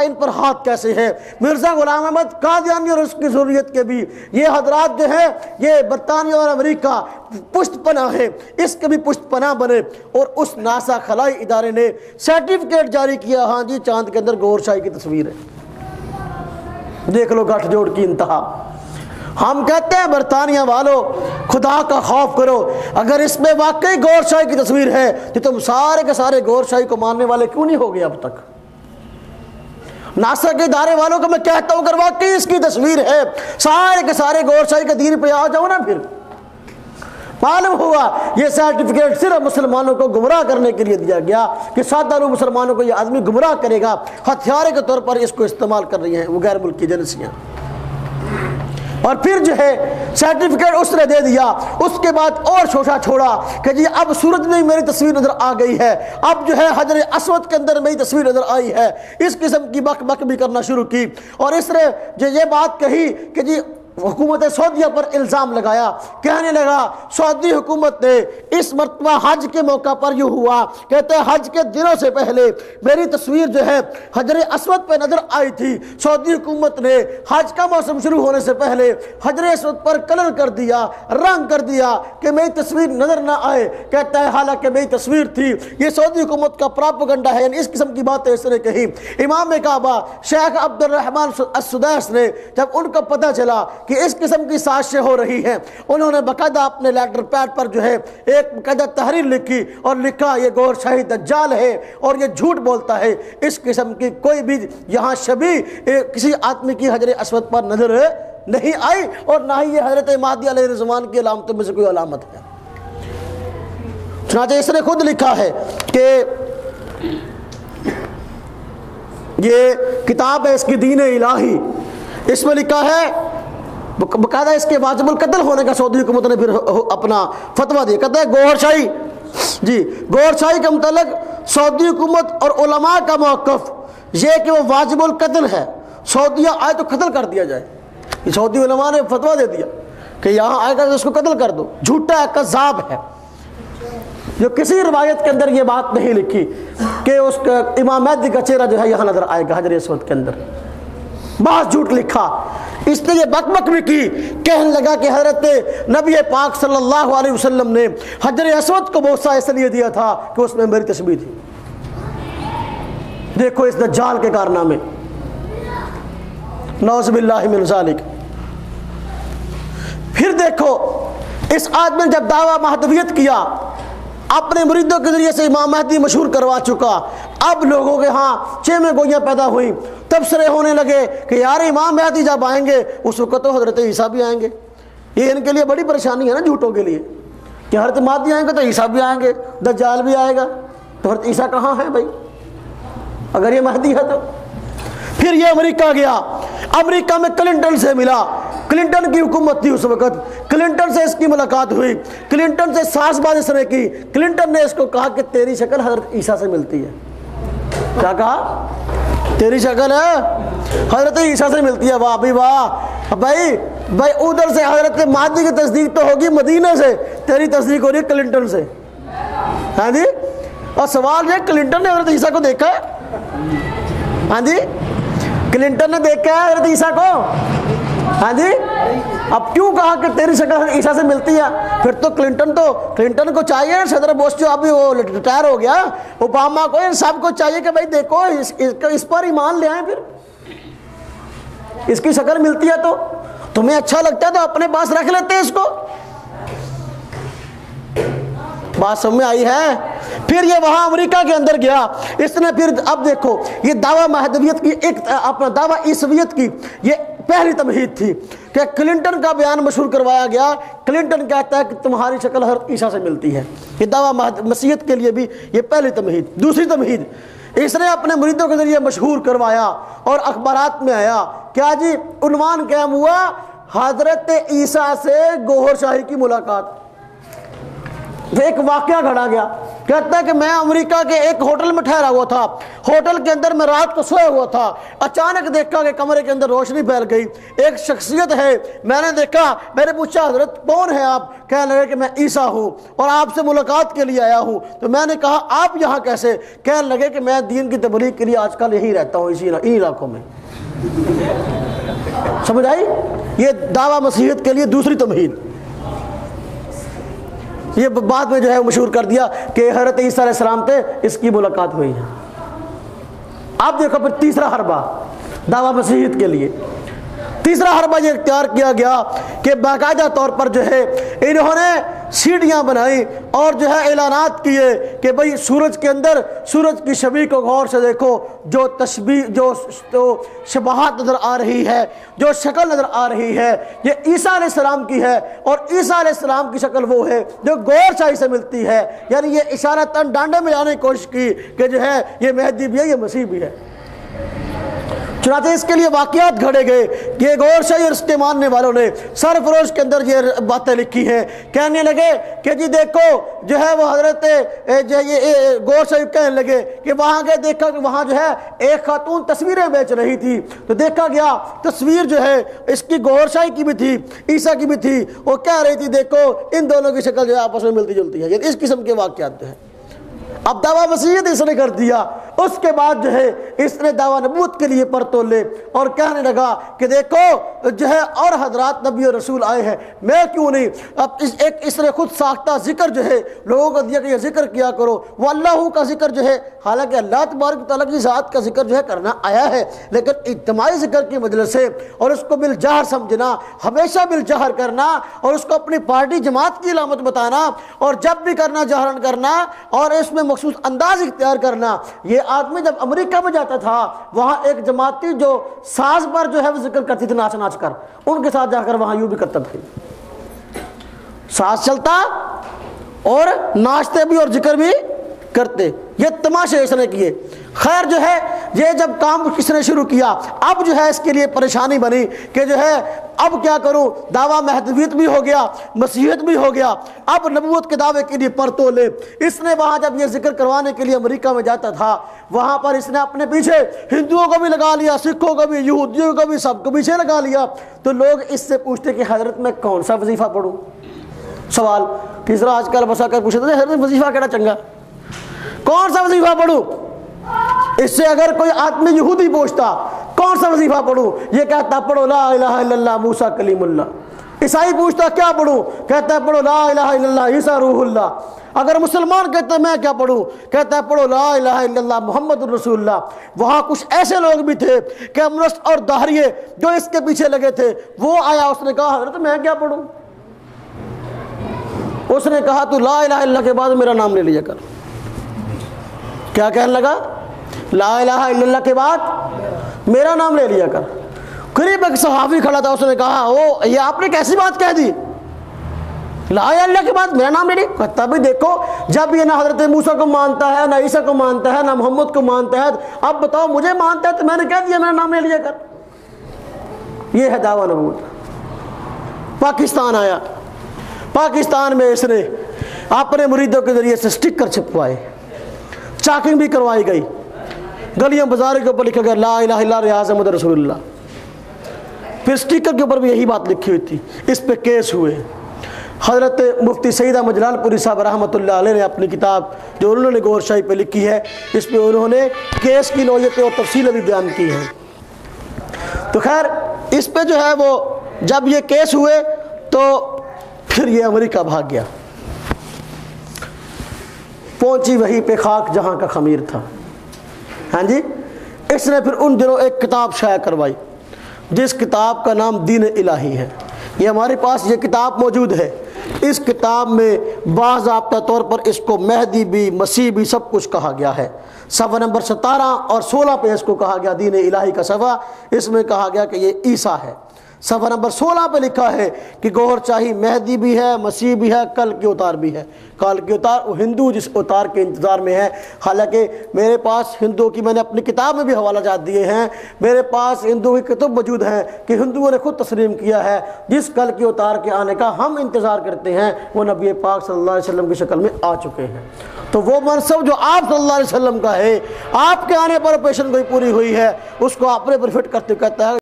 ان پر ہاتھ کیسے ہے۔ مرزا غلام احمد قادیانی اور اس کی ضروریت کے بھی یہ حضرات جو ہیں یہ برطانیہ اور امریکہ پشت پناہ ہے، اس کے بھی پشت پناہ بنے۔ اور اس ناسا خلائی ادارے نے سرٹیفکیٹ جاری کیا، ہاں جی چاند کے اندر گور شاہی کی تصویر ہے۔ دیکھ لو گٹھ جوڑ کی انتہا۔ ہم کہتے ہیں برطانیہ والوں خدا کا خوف کرو، اگر اس میں واقعی گور شاہی کی تصویر ہے تو تم سارے کے سارے گور شاہی کو ماننے والے کیوں نہیں ہو گئے اب تک؟ ناسا کے ادارے والوں کو میں کہتا ہوں اگر واقعی اس کی تصویر ہے سارے کے سارے گور شاہی کے دین پہ آ جاؤ نا۔ پھر معلوم ہوا یہ سرٹیفکیٹ صرف مسلمانوں کو گمراہ کرنے کے لیے دیا گیا کہ سادہ لوگ مسلمانوں کو یہ آدمی گمراہ کرے گا، ہتھیارے کے طور پر اس کو استعمال کر رہی ہیں وہ غیر ملکی ایجنسیاں۔ اور پھر جو ہے سرٹیفکیٹ اس نے دے دیا، اس کے بعد اور شوشہ چھوڑا کہ جی اب سورج میں میری تصویر نظر آ گئی ہے، اب جو ہے حجر اسود کے اندر میری تصویر نظر آئی ہے۔ اس قسم کی بک بک بھی کرنا شروع کی، اور اس نے جو یہ بات کہی کہ جی حکومت سعودیہ پر الزام لگایا، کہنے لگا سعودی حکومت نے اس مرتبہ حج کے موقع پر یہ ہوا، کہتے ہیں حج کے دنوں سے پہلے میری تصویر جو ہے حجر اسود پہ نظر آئی تھی، سعودی حکومت نے حج کا موسم شروع ہونے سے پہلے حجر اسود پر کلر کر دیا، رنگ کر دیا کہ میری تصویر نظر نہ آئے۔ کہتا ہے حالانکہ میری تصویر تھی، یہ سعودی حکومت کا پراپیگنڈا ہے، یعنی اس قسم کی باتیں اس نے کہی۔ امام کعبہ شیخ عبد الرحمن السدیس نے جب ان کو پتہ چلا کہ اس قسم کی سازشیں ہو رہی ہیں، انہوں نے باقاعدہ اپنے لیٹر پیڈ پر جو ہے ایک باقاعدہ تحریر لکھی اور لکھا یہ گور شاہی دجال ہے اور یہ جھوٹ بولتا ہے، اس قسم کی کوئی بھی یہاں شبیہ کسی آدمی کی حجر اسود پر نظر نہیں آئی، اور نہ ہی یہ حضرت مہدی علیہ الرحمن کی علامتوں میں سے کوئی علامت ہے۔ چنانچہ اس نے خود لکھا ہے کہ یہ کتاب ہے اس کی دین الہی، اس میں لکھا ہے باقاعدہ اس کے واجب القتل ہونے کا سعودی حکومت نے پھر اپنا فتویٰ دیا۔ کہتا ہے گور شاہی، جی گور شاہی کے متعلق سعودی حکومت اور علماء کا موقف یہ کہ وہ واجب القتل ہے، سعودیہ آئے تو قتل کر دیا جائے۔ یہ سعودی علماء نے فتویٰ دے دیا کہ یہاں آئے گا تو اس کو قتل کر دو، جھوٹا ہے، کذاب ہے۔ جو کسی روایت کے اندر یہ بات نہیں لکھی کہ اس امام مہدی کا چہرہ جو ہے یہاں نظر آئے گا حجر اسود کے اندر، بہت جھوٹ لکھا۔ اس نے یہ بک بک بھی کی، کہنے لگا کہ حضرت نبی پاک صلی اللہ علیہ وسلم نے حجر اسود کو بوسہ اس لیے دیا تھا کہ اس میں میری تصویر تھی۔ دیکھو اس دجال کے کارنامے، نعوذ باللہ من ذالک۔ پھر دیکھو اس آدمی نے جب دعویٰ مہدویت کیا، اپنے مریدوں کے ذریعے سے امام مہدی مشہور کروا چکا، اب لوگوں کے ہاں چیمیں گوئیاں پیدا ہوئیں، تبصرے ہونے لگے کہ یار امام مہدی جب آئیں گے اس وقت تو حضرت عیسیٰ بھی آئیں گے۔ یہ ان کے لیے بڑی پریشانی ہے نا جھوٹوں کے لیے کہ حضرت مہدی آئیں گے تو عیسیٰ بھی آئیں گے، دجال بھی آئے گا، تو حضرت عیسیٰ کہاں ہے بھائی اگر یہ مہدی ہے تو؟ پھر یہ امریکہ گیا، امریکہ میں کلنٹن سے ملا، کلنٹن کی حکومت تھی اس وقت، کلنٹن سے اس کی ملاقات ہوئی، کلنٹن سے ساز باز اس نے کی، کلنٹن نے اس کو کہا کہ تیری شکل حضرت عیسیٰ سے ملتی ہے۔ کیا کہا؟ تیری شکل ہے حضرت عیسیٰ سے ملتی ہے۔ واہ بھائی واہ، بھائی ادھر سے حضرت مہدی کی تصدیق تو ہوگی مدینہ سے، تیری تصدیق ہو رہی ہے کلنٹن سے، ہاں جی۔ اور سوال یہ کلنٹن نے حضرت عیسیٰ کو دیکھا ہے؟ ہاں جی، کلنٹن نے دیکھا ہے حضرت عیسیٰ کو؟ ہاں جی۔ اب کیوں کہا کہ تیری شکل عیسیٰ سے ملتی ہے؟ پھر تو کلنٹن کو چاہیے، صدر بوش جو ابھی وہ ریٹائر ہو گیا، اوباما کو، ان سب کو چاہیے کہ بھائی دیکھو اس پر ایمان لے آئیں، پھر اس کی شکل ملتی ہے تو تمہیں اچھا لگتا ہے تو اپنے پاس رکھ لیتے ہیں اس کو۔ بات سمجھ میں آئی ہے؟ پھر یہ وہاں امریکہ کے اندر گیا، اس نے پھر اب دیکھو یہ دعویٰ مہدویت کی ایک اپنا دعویٰ عیسویت کی یہ پہلی تمہید تھی کہ کلنٹن کا بیان مشہور کروایا گیا۔ کلنٹن کہتا ہے کہ تمہاری شکل حضرت عیسیٰ سے ملتی ہے، یہ دعویٰ مسیحیت کے لیے بھی یہ پہلی تمہید۔ دوسری تمہید اس نے اپنے مریدوں کے ذریعے مشہور کروایا اور اخبارات میں آیا، کیا جی عنوان قائم ہوا، حضرت عیسیٰ سے گوہر شاہی کی ملاقات۔ ایک واقعہ گھڑا گیا، کہتا ہے کہ میں امریکہ کے ایک ہوٹل میں ٹھہرا ہوا تھا، ہوٹل کے اندر میں رات کو سویا ہوا تھا، اچانک دیکھا کہ کمرے کے اندر روشنی پھیل گئی، ایک شخصیت ہے، میں نے دیکھا، میں نے پوچھا حضرت کون ہے آپ؟ کہنے لگے کہ میں عیسیٰ ہوں اور آپ سے ملاقات کے لیے آیا ہوں۔ تو میں نے کہا آپ یہاں کیسے؟ کہنے لگے کہ میں دین کی تبلیغ کے لیے آج کل یہی رہتا ہوں، اسی علاقوں میں۔ سمجھ آئی؟ یہ دعویٰ مسیحیت کے لیے دوسری تمہید، یہ بعد میں جو ہے مشہور کر دیا کہ حضرت عیسیٰ علیہ السلام سے اس کی ملاقات ہوئی ہے۔ اب دیکھو پھر تیسرا حربہ دعویٰ مسیحیت کے لیے، تیسرا حربہ یہ اختیار کیا گیا کہ باقاعدہ طور پر جو ہے انہوں نے سیڑھیاں بنائی اور جو ہے اعلانات کیے کہ بھئی سورج کے اندر سورج کی شبیہ کو غور سے دیکھو، جو تشبیہ جو شباہت نظر آ رہی ہے، جو شکل نظر آ رہی ہے، یہ عیسیٰ علیہ السلام کی ہے، اور عیسیٰ علیہ السلام کی شکل وہ ہے جو گور شاہی سے ملتی ہے۔ یعنی یہ اشارتاً ڈانڈے میں لانے کی کوشش کی کہ جو ہے یہ مہدی بھی ہے، یہ مسیح بھی ہے۔ چنانچہ اس کے لیے واقعات گھڑے گئے کہ غور شاہی اور اس کے ماننے والوں نے سرفروش کے اندر یہ باتیں لکھی ہیں، کہنے لگے کہ جی دیکھو جو ہے وہ حضرت جو یہ غور شاہی کہنے لگے کہ وہاں گئے، دیکھا کہ وہاں جو ہے ایک خاتون تصویریں بیچ رہی تھی، تو دیکھا گیا تصویر جو ہے اس کی غور شاہی کی بھی تھی، عیسیٰ کی بھی تھی، وہ کہہ رہی تھی دیکھو ان دونوں کی شکل جو ہے آپس میں ملتی جلتی ہے۔ اس قسم کے واقعات جو ہے اب دعویٰ مسیحیت اس نے کر دیا۔ اس کے بعد جو ہے اس نے دعویٰ نبوت کے لیے پر تولے اور کہنے لگا کہ دیکھو جو ہے اور حضرات نبی اور رسول آئے ہیں، میں کیوں نہیں؟ اب اس نے خود ساختہ ذکر جو ہے لوگوں کو دیا کہ یہ ذکر کیا کرو، وہ اللہ کا ذکر جو ہے، حالانکہ اللہ تبارک تعالیٰ کی ذات کا ذکر جو ہے کرنا آیا ہے، لیکن اجتماعی ذکر کی مجلس سے اور اس کو بالجہر سمجھنا، ہمیشہ بالجہر کرنا اور اس کو اپنی پارٹی جماعت کی علامت بتانا اور جب بھی کرنا جہرن کرنا اور اس میں مخصوص انداز اختیار کرنا۔ یہ آدمی جب امریکہ میں جاتا تھا وہاں ایک جماعت تھی جو ساز پر جو ہے وہ ذکر کرتی تھی ناچ ناچ کر، ان کے ساتھ جا کر وہاں یوں بھی کرتا تھا، ساز چلتا اور ناچتے بھی اور ذکر بھی کرتے، یہ تماشے اس نے کیے۔ خیر جو ہے یہ جب کام کس نے شروع کیا، اب جو ہے اس کے لیے پریشانی بنی کہ جو ہے اب کیا کروں، دعویٰ مہدویت بھی ہو گیا، مسیحیت بھی ہو گیا، اب نبوت کے دعوے کے لیے پر تولے۔ اس نے وہاں جب یہ ذکر کروانے کے لیے امریکہ میں جاتا تھا وہاں پر اس نے اپنے پیچھے ہندوؤں کو بھی لگا لیا، سکھوں کو بھی، یہودیوں کو بھی، سب کو پیچھے لگا لیا۔ تو لوگ اس سے پوچھتے کہ حضرت میں کون سا وظیفہ پڑھوں؟ سوال تیسرا آج کل بسا کر پوچھتے تھے حضرت وظیفہ کیڑا چنگا، کون سا وظیفہ پڑھوں؟ اس سے اگر کوئی آدمی یہودی پوچھتا کون سا وظیفہ پڑھوں، یہ کہتا پڑھو لا الہ الا اللہ موسیٰ کلیم اللہ۔ عیسائی پوچھتا کیا پڑھوں، کہتا ہے پڑھو لا الہ الا اللہ عیسیٰ روح اللہ۔ اگر مسلمان کہتا ہے میں کیا پڑھوں، کہتا ہے پڑھو لا الہ الا اللہ محمد الرسول اللہ۔ وہاں کچھ ایسے لوگ بھی تھے کہ امرست اور داہریے جو اس کے پیچھے لگے تھے، وہ آیا، اس نے کہا حضرت میں کیا پڑھوں؟ اس نے کہا تو لا الہ الا اللہ کے بعد میرا نام لے لیا کر۔ کیا کہنے لگا؟ لا الہ الا اللہ کے بعد میرا نام لے لیا کر۔ قریب ایک صحابی کھڑا تھا، اس نے کہا او یہ آپ نے کیسی بات کہہ دی، لا الہ الا اللہ کے بعد میرا نام لے لیا؟ کہتا بھی دیکھو جب یہ نہ حضرت موسیٰ کو مانتا ہے، نہ عیسیٰ کو مانتا ہے، نہ محمد کو مانتا ہے، اب بتاؤ مجھے مانتا ہے تو میں نے کہہ دیا میرا نام لے لیا کر۔ یہ ہے دعویٰ نبوت۔ پاکستان آیا، پاکستان میں اس نے اپنے مریدوں کے ذریعے سے سٹکر چھپوائے، چاکنگ بھی کروائی گئی، گلیاں بازار کے اوپر لکھا گیا لا الہ الا ریاض محمد رسول اللہ۔ پھر سٹیکر کے اوپر بھی یہی بات لکھی ہوئی تھی، اس پہ کیس ہوئے۔ حضرت مفتی سعید احمد جلال پوری صاحب رحمۃ اللہ علیہ نے اپنی کتاب جو انہوں نے غور شاہی پہ لکھی ہے، اس پہ انہوں نے کیس کی نوعیتیں اور تفصیلیں بھی بیان کی ہیں۔ تو خیر اس پہ جو ہے وہ جب یہ کیس ہوئے تو پھر یہ امریکہ بھاگ گیا، پہنچی وہیں پہ خاک جہاں کا خمیر تھا۔ ہاں جی، اس نے پھر ان دنوں ایک کتاب شائع کروائی جس کتاب کا نام دین الہی ہے۔ یہ ہمارے پاس یہ کتاب موجود ہے۔ اس کتاب میں باضابطہ طور پر اس کو مہدی بھی، مسیح بھی، سب کچھ کہا گیا ہے۔ صفحہ نمبر 17 اور 16 پہ اس کو کہا گیا، دین الہی کا صفحہ، اس میں کہا گیا کہ یہ عیسیٰ ہے۔ صفحہ نمبر 16 پہ لکھا ہے کہ گوہر شاہی مہدی بھی ہے، مسیح بھی ہے، کل کے اتار بھی ہے۔ کل کے اتار وہ ہندو جس اتار کے انتظار میں ہے، حالانکہ میرے پاس ہندو کی میں نے اپنی کتاب میں بھی حوالہ جات دیے ہیں، میرے پاس ہندو کی کتب موجود ہیں کہ ہندوؤں نے خود تسلیم کیا ہے جس کل کے اتار کے آنے کا ہم انتظار کرتے ہیں وہ نبی پاک صلی اللہ علیہ وسلم کی شکل میں آ چکے ہیں۔ تو وہ منصب جو آپ صلی اللہ علیہ وسلم کا ہے، آپ کے آنے پر پیشن گوئی پوری ہوئی ہے، اس کو اپنے پر فٹ کرتے کہتا ہے